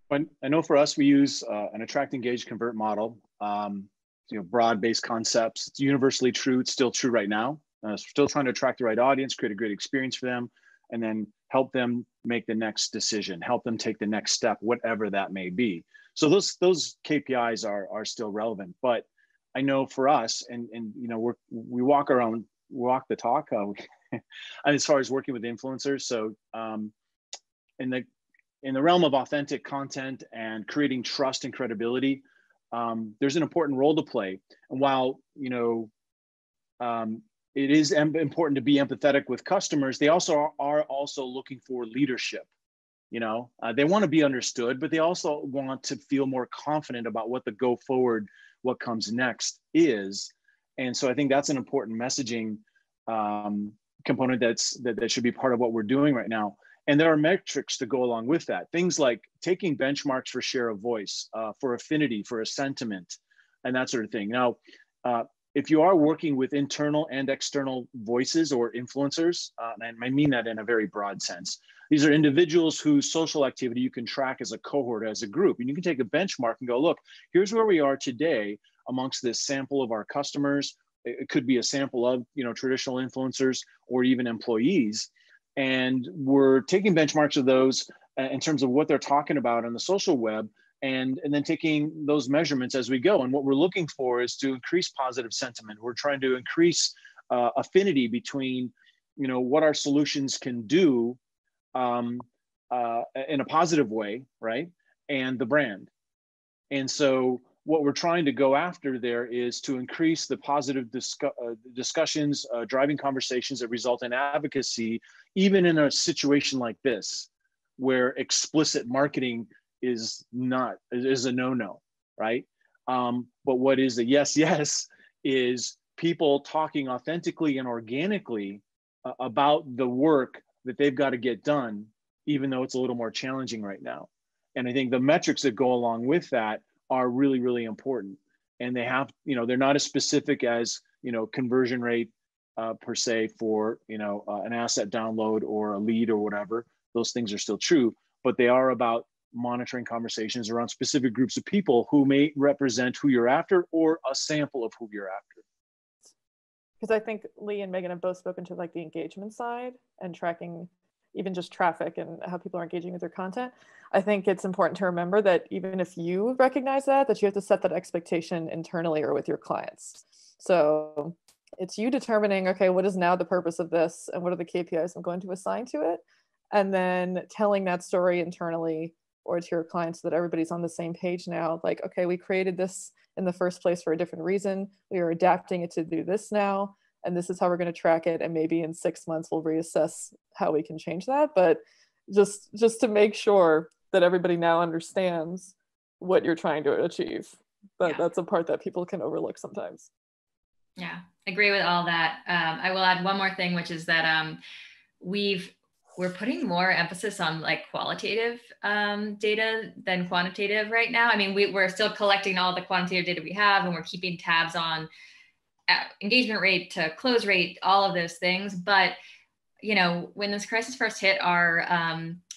But I know for us, we use an attract, engage, convert model. Broad-based concepts. It's universally true. It's still true right now. Still trying to attract the right audience, create a great experience for them, and then help them make the next decision, help them take the next step, whatever that may be. So those KPIs are still relevant. But I know for us, and we walk the talk as far as working with influencers. So in the realm of authentic content and creating trust and credibility, there's an important role to play. And while it is important to be empathetic with customers, they also are also looking for leadership. They want to be understood, but they also want to feel more confident about what the go forward, what comes next is. And so I think that's an important messaging component that should be part of what we're doing right now. And there are metrics to go along with that. Things like taking benchmarks for share of voice, for affinity, for a sentiment, and that sort of thing. Now, if you are working with internal and external voices or influencers, and I mean that in a very broad sense, these are individuals whose social activity you can track as a cohort, as a group. And you can take a benchmark and go, look, here's where we are today amongst this sample of our customers. It could be a sample of traditional influencers or even employees. And we're taking benchmarks of those in terms of what they're talking about on the social web, and then taking those measurements as we go. And what we're looking for is to increase positive sentiment. We're trying to increase affinity between what our solutions can do in a positive way, right? And the brand. And so what we're trying to go after there is to increase the positive discussions, driving conversations that result in advocacy, even in a situation like this, where explicit marketing is a no-no, right? But what is a yes is people talking authentically and organically about the work that they've got to get done, even though it's a little more challenging right now. And I think the metrics that go along with that are really, really important. And they have, they're not as specific as, conversion rate per se for, an asset download or a lead or whatever. Those things are still true, but they are about monitoring conversations around specific groups of people who may represent who you're after or a sample of who you're after. Because I think Lee and Megan have both spoken to like the engagement side and tracking even just traffic and how people are engaging with your content. I think it's important to remember that even if you recognize that you have to set that expectation internally or with your clients. So it's you determining, okay, what is now the purpose of this and what are the KPIs I'm going to assign to it? And then telling that story internally or to your clients so that everybody's on the same page now. Like, okay, we created this in the first place for a different reason. We are adapting it to do this now. And this is how we're going to track it. And maybe in 6 months, we'll reassess how we can change that. But just to make sure that everybody now understands what you're trying to achieve. That's a part that people can overlook sometimes. Yeah, agree with all that. I will add one more thing, which is that we're putting more emphasis on like qualitative data than quantitative right now. I mean, we're still collecting all the quantitative data we have, and we're keeping tabs on engagement rate to close rate, all of those things. But when this crisis first hit, our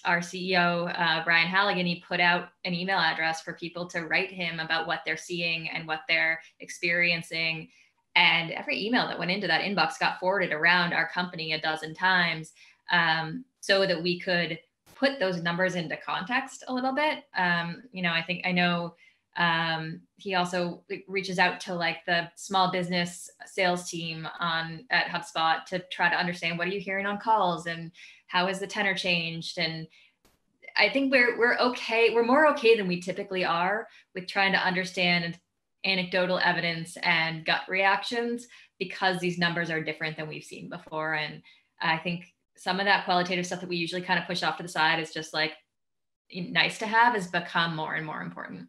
CEO, Brian Halligan, he put out an email address for people to write him about what they're seeing and what they're experiencing. And every email that went into that inbox got forwarded around our company a dozen times, so that we could put those numbers into context a little bit. I know he also reaches out to like the small business sales team at HubSpot to try to understand, what are you hearing on calls and how has the tenor changed? And I think we're okay. We're more okay than we typically are with trying to understand anecdotal evidence and gut reactions, because these numbers are different than we've seen before. And I think some of that qualitative stuff that we usually kind of push off to the side is just like nice to have, has become more and more important.